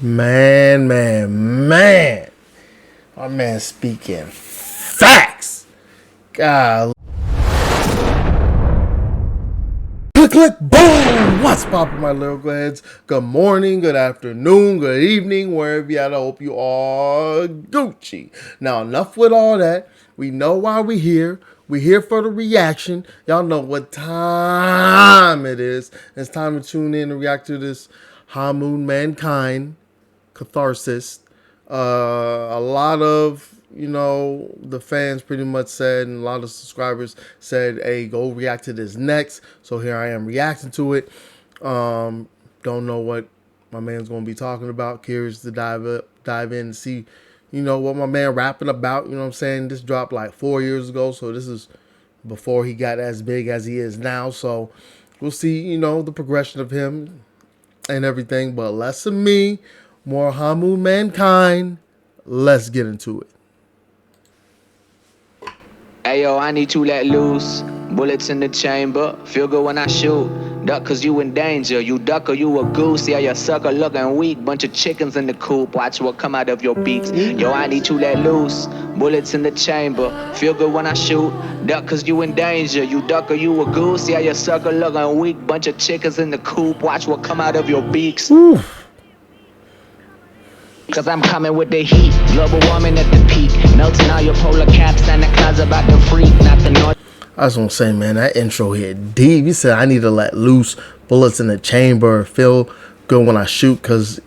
Man. My man speaking facts. God. Click, boom! What's poppin', my lyrical heads? Good morning, good afternoon, good evening, wherever you at. I hope you are Gucci. Now, enough with all that. We know why we're here. We're here for the reaction. Y'all know what time it is. It's time to tune in and react to this Hanumankind Catharsis. A lot of the fans pretty much said, and a lot of subscribers said, hey, go react to this next. So here I am reacting to it. Don't know what my man's gonna be talking about. Curious to dive in and see what my man rapping about. You know what I'm saying? This dropped like 4 years ago, so this is before he got as big as he is now. So we'll see the progression of him and everything. But less of me, more Hanumankind. Let's get into it. Ayo, I need to let loose. Bullets in the chamber. Feel good when I shoot. Duck cause you in danger. You duck or you a goose. Yeah, you sucker looking weak. Bunch of chickens in the coop. Watch what come out of your beaks. Yo, I need to let loose. Bullets in the chamber. Feel good when I shoot. Duck cause you in danger. You duck or you a goose. Yeah, you sucker looking weak. Bunch of chickens in the coop. Watch what come out of your beaks. Cause I'm coming with the heat. Global warming at the peak. Melting all your polar caps. Santa Claus about to freak. Not the north. I just want to say, man, that intro hit deep. You said I need to let loose. Bullets in the chamber. Feel good when I shoot. Cause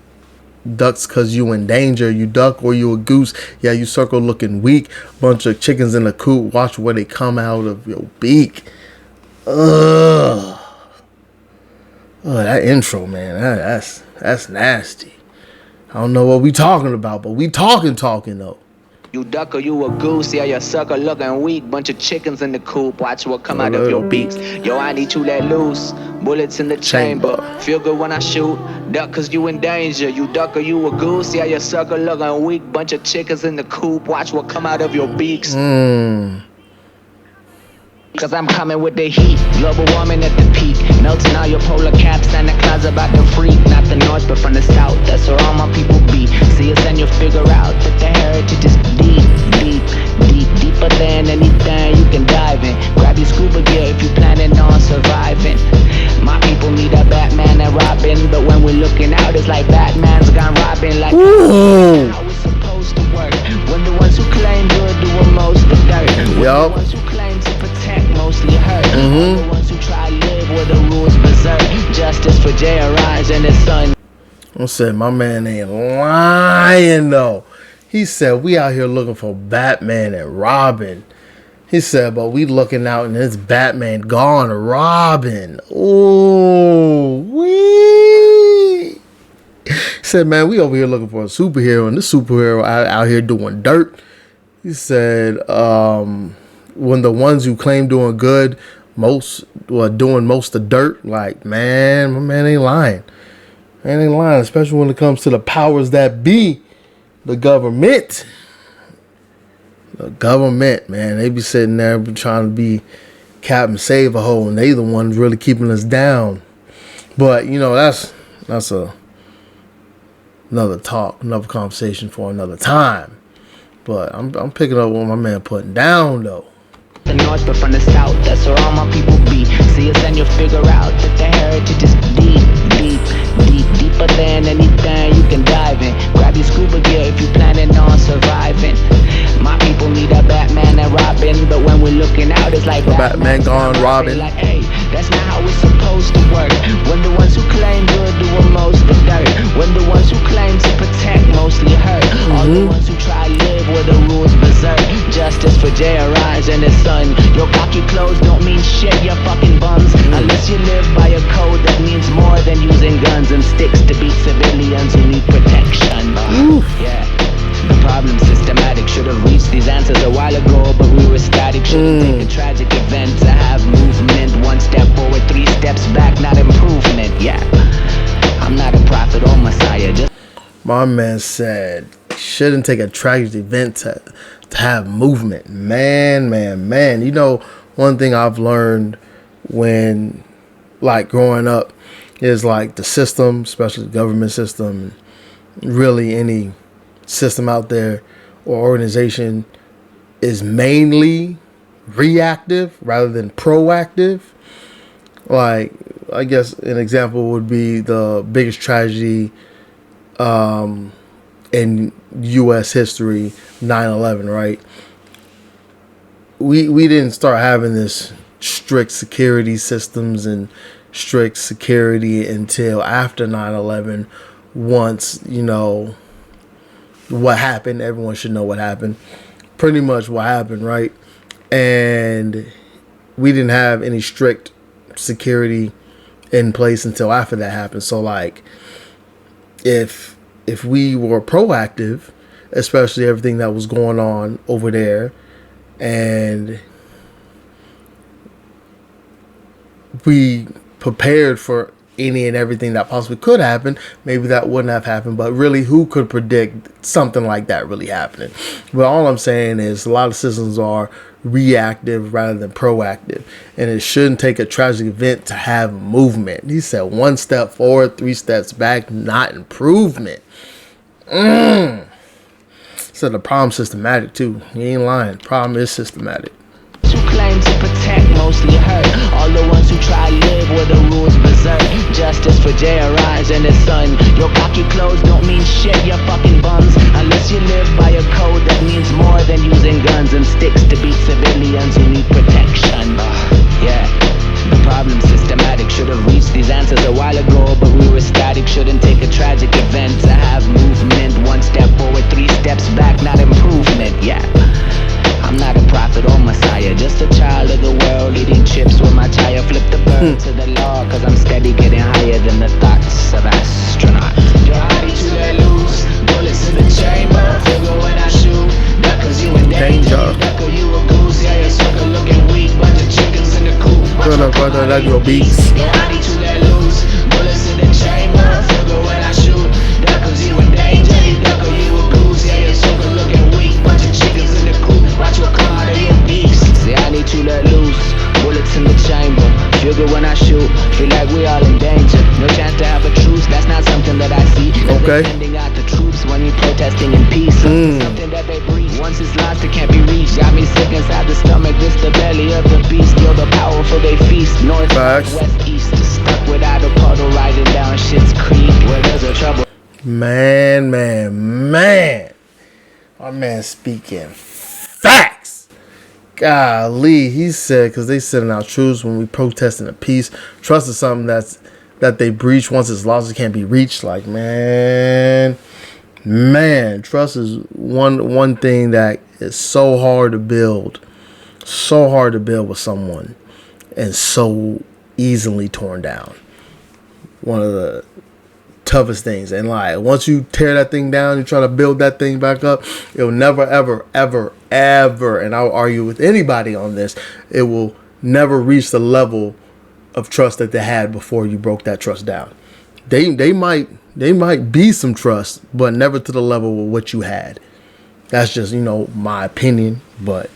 ducks cause you in danger. You duck or you a goose. Yeah, you circle looking weak. Bunch of chickens in the coop. Watch where they come out of your beak. Ugh. Oh, that intro, man. That's nasty. I don't know what we talking about, but we talking though. You duck or you a goose, yeah, you sucker looking weak. Bunch of chickens in the coop, watch what come out of your beaks. Yo, I need to let loose. Bullets in the chamber. Feel good when I shoot. Duck cause you in danger. You duck or you a goose, yeah, you sucker looking weak. Bunch of chickens in the coop, watch what come out of your beaks. Cause I'm coming with the heat. Global warming at the peak. Melting all your polar caps. Santa Claus about to freak. Not the north but from the south. That's where all my people be. See us and you'll figure out that the heritage is deeper than anything you can dive in. Grab your scuba gear if you planning on surviving. My people need a Batman and Robin, but when we're looking out it's like Batman's gone robbing. Like how it's supposed to work. When the ones who claim good do most of the dirt. When the ones who claim to protect mostly hurt. All the ones who try to live where the rules berserk. Justice for J.R.I.'s and his son. I said my man ain't lying though. He said we out here looking for Batman and Robin. He said, but we looking out and it's Batman gone Robin. Ooh, wee. He said, man, we over here looking for a superhero, and this superhero out here doing dirt. He said, when the ones who claim doing good, doing most of the dirt, like, man, my man ain't lying. Man ain't lying, especially when it comes to the powers that be, the government. The government, man, they be sitting there trying to be Captain Save-A-Hole, and they the ones really keeping us down. But that's another talk, another conversation for another time. But I'm picking up what my man putting down though. The north but from the south, that's where all my people be. See us and you'll figure out that the heritage is deeper than anything you can dive in. Grab your scuba gear if you planning on surviving. My people need a Batman and Robin, but when we're looking out it's like Batman gone Robin. Like, hey, that's not how it's supposed to work. When the ones who claim good do most of the dirt. When the ones who claim to protect mostly hurt. All the ones who try to live where the rules berserk. Justice for J.R.I.'s and his son. Your cocky clothes don't mean shit, you fucking bums. Unless you live by a code that means more than using guns and sticks to beat civilians who need protection. Yeah. The problem systematic. Should have reached these answers a while ago, but we were static. Shouldn't take a tragic event to have movement. 1 step forward, 3 steps back, not improvement. Yeah, I'm not a prophet or messiah. My man said, shouldn't take a tragic event to have movement. Man. One thing I've learned when, like, growing up is, like, the system, especially the government system, really any system out there or organization is mainly reactive rather than proactive. Like, I guess an example would be the biggest tragedy in U.S. history, 9/11, right? We didn't start having this strict security systems and strict security until after 9/11. Once, what happened, everyone should know what happened. Pretty much what happened, right? And we didn't have any strict security in place until after that happened. So, like, if we were proactive, especially everything that was going on over there, and we prepared for any and everything that possibly could happen, maybe that wouldn't have happened. But really, who could predict something like that really happening? But all I'm saying is a lot of systems are reactive rather than proactive, and it shouldn't take a tragic event to have movement. He said 1 step forward, 3 steps back, not improvement. So the problem systematic too. He ain't lying. Problem is systematic. Who claim to protect mostly hurt. All the ones who try live where the rules berserk. Justice for J.R.I.'s and his son. Your cocky clothes don't mean shit, you fucking bums. Unless you live by a code that means more than using guns and sticks to beat civilians who need protection. Yeah. The problem systematic. Should have reached these answers a while ago, but we were static. Shouldn't take a tragic event to have movement. 1 step forward, 3 steps back, not improvement. Yeah. I'm not a prophet or messiah, just a child of the world, eating chips with my tire. Flip the bird to the law, cause I'm steady getting higher than the thoughts of astronauts. Your body to let loose, bullets in the chamber. Figure when I shoot, duck cause you in danger. Duck or you a goose, yeah, you're sucker looking weak. Bunch of chickens in the coop. That's your beast. Your body to let loose, bullets in the chamber. Figure when I shoot, duck cause you in danger. Duck or you a goose, yeah, you're sucker looking weak. Bunch of chickens in the coop. Watch what come out of your beaks. See, I need to let loose, bullets in the chamber. Figure when I shoot, feel like we all in danger. No chance to have a truce, that's not something that I see. Okay. Sending out the troops when you're protesting in peace. Something that they breathe. Once it's lost, it can't be reached. Got me sick inside the stomach, this the belly of the beast. You're the powerful, they feast. North, south, west, east. Stuck without a puddle, riding down shit's creek. Where there's a trouble. Man. My man speaking facts. Golly, he said, because they sending out truths when we protesting a peace. Trust is something that they breach. Once it's lost, it can't be reached. Like, man, trust is one thing that is so hard to build with someone, and so easily torn down. One of the toughest things. And like, once you tear that thing down, you try to build that thing back up, it'll never ever, and I'll argue with anybody on this, it will never reach the level of trust that they had before you broke that trust down. They might be some trust, but never to the level of what you had. That's just, my opinion, but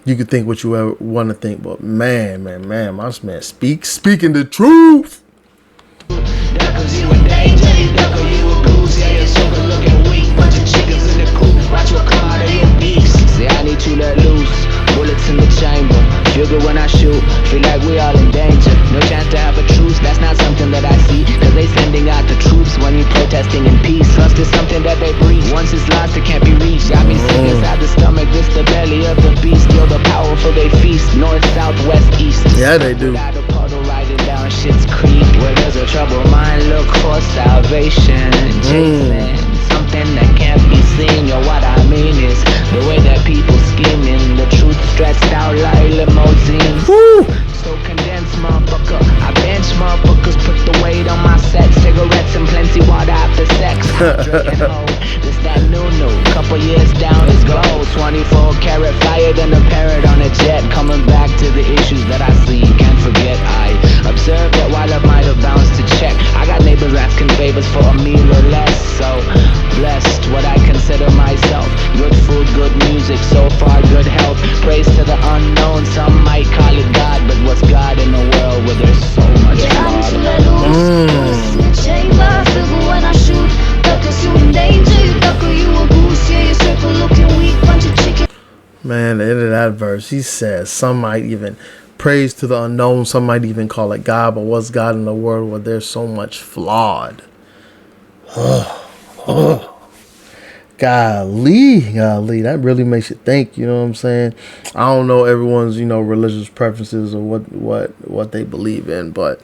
you can think what you ever want to think. But man, my man speaking the truth. Cause you in danger, duck or you a goose, yeah, you're sugar looking weak. Bunch of chickens in the coop, watch what come out of your beaks. See, I need to let loose, bullets in the chamber. Figure when I shoot, feel like we all in danger. No chance to have a truce, that's not something that I see. Cause they sending out the troops when you protesting in peace. Trust is something that they breathe. Once it's lost, it can't be reached. Got me sick inside the stomach, this the belly of the beast. You're the powerful, they feast. North, south, west, east. Yeah, they do. Riding down shit's creek. Where there's a troubled mind, look for salvation. Chasing something that can't be seen. Yo, what I mean is the way that people scheming. The truth stretched out like limousine. So condensed, motherfucker. I bench motherfuckers, put the weight on my set. Cigarettes and plenty water after sex. This that new. Couple years down is gold. 24 karat flyer than a parrot on a jet. Coming back to the issues that I see. Can't forget I observed that while I might have bounced to check, I got neighbors asking favors for a meal or less. So blessed what I consider myself. Good food, good music, so far good health. Praise to the unknown, some might call it God. But what's God in a world where there's so much fraud? verse. He says, some might even praise to the unknown. Some might even call it God. But what's God in a world where there's so much flawed? Golly, that really makes you think. You know what I'm saying? I don't know everyone's, religious preferences or what they believe in, but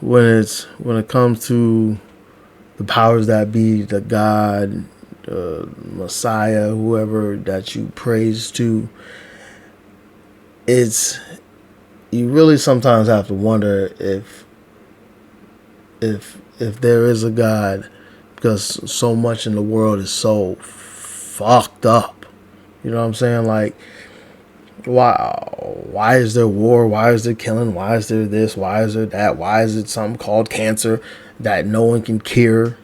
when it comes to the powers that be, the God, Messiah, whoever that you praise to, you really sometimes have to wonder if there is a God, because so much in the world is so fucked up. You know what I'm saying? Like, why is there war? Why is there killing? Why is there this? Why is there that? Why is it something called cancer that no one can cure?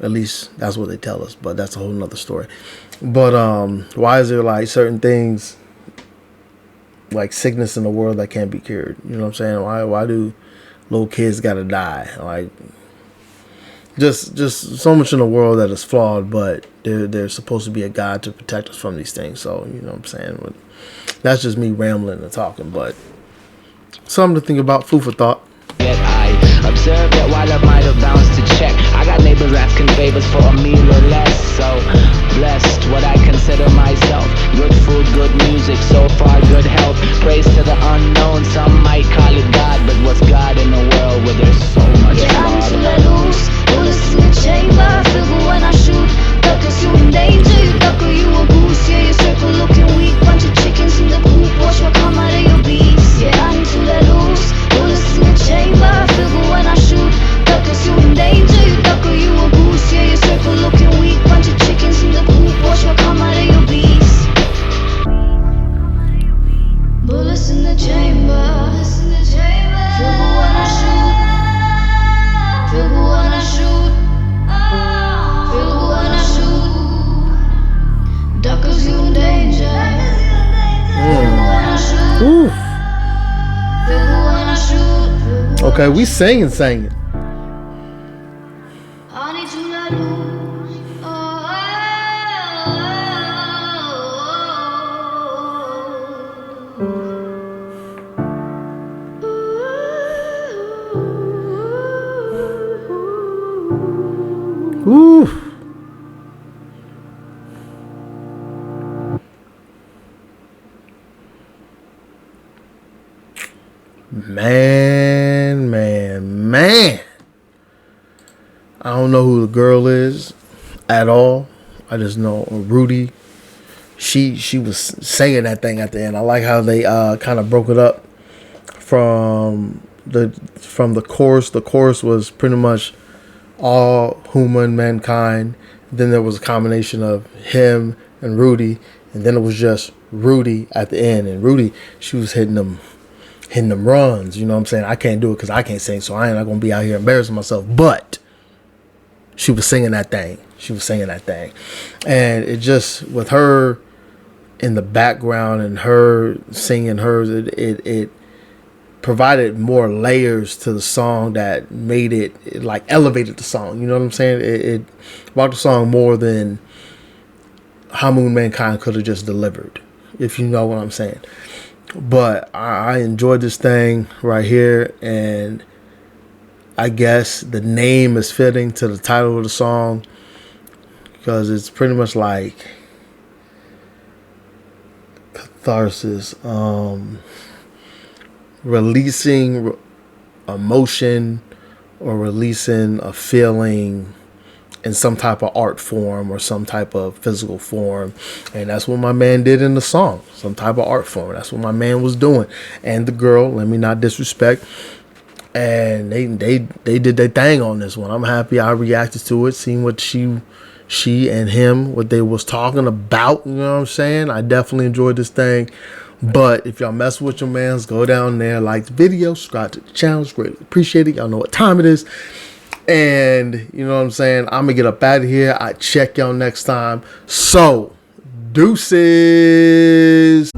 At least that's what they tell us, but that's a whole nother story. But why is there like certain things like sickness in the world that can't be cured? You know what I'm saying? Why do little kids gotta die? Like, just so much in the world that is flawed, but there's supposed to be a God to protect us from these things. So, you know what I'm saying? That's just me rambling and talking, but something to think about, food for thought. Observe that while I might have bounced to check, I got neighbors asking favors for a meal or less. So blessed, what I consider myself. Good food, good music, so far good health. Praise to the unknown, some might call it God. But what's God in a world where there's so much I'm flawed? too let loose, bullets in the chamber. Feel good when I shoot, duck is you in danger. You duck or you a goose, yeah, you circle looking weak. Bunch of chickens in the coop, watch what come out of your beast. Yeah, I'm too let loose, bullets in the chamber. Feel good when I shoot, duck is you in danger. You duck or you a goose, yeah, you circle looking weak. Bunch of chickens in the coop, watch what come out of your beast. Bullets in the chamber, feel good when I shoot. Feel good when I shoot. Feel good when I shoot. Duckers, you in danger. Feel good when I shoot. Ooh. Feel good when I shoot. Okay, we singing. I need to let loose. Ooh. Man. I don't know who the girl is at all. I just know Rudy. She was saying that thing at the end. I like how they kind of broke it up from the chorus. The chorus was pretty much all mankind. Then there was a combination of him and Rudy, and then it was just Rudy at the end. And Rudy, she was hitting them runs. You know what I'm saying? I can't do it because I can't sing, so I ain't not gonna be out here embarrassing myself. But she was singing that thing. And it just, with her in the background and her singing hers, it provided more layers to the song that made it like elevated the song. You know what I'm saying? It brought the song more than Hanumankind could have just delivered, if you know what I'm saying. But I enjoyed this thing right here, and I guess the name is fitting to the title of the song, because it's pretty much like catharsis, releasing emotion or releasing a feeling in some type of art form or some type of physical form. And that's what my man did in the song, some type of art form. That's what my man was doing. And the girl, let me not disrespect, and they did their thing on this one. I'm happy I reacted to it, seeing what she and him, what they was talking about. You know what I'm saying? I definitely enjoyed this thing. But if y'all mess with your mans, go down there, like the video, subscribe to the channel. It's greatly appreciated. Y'all know what time it is. And you know what I'm saying? I'm gonna get up out of here. I check y'all next time. So, deuces.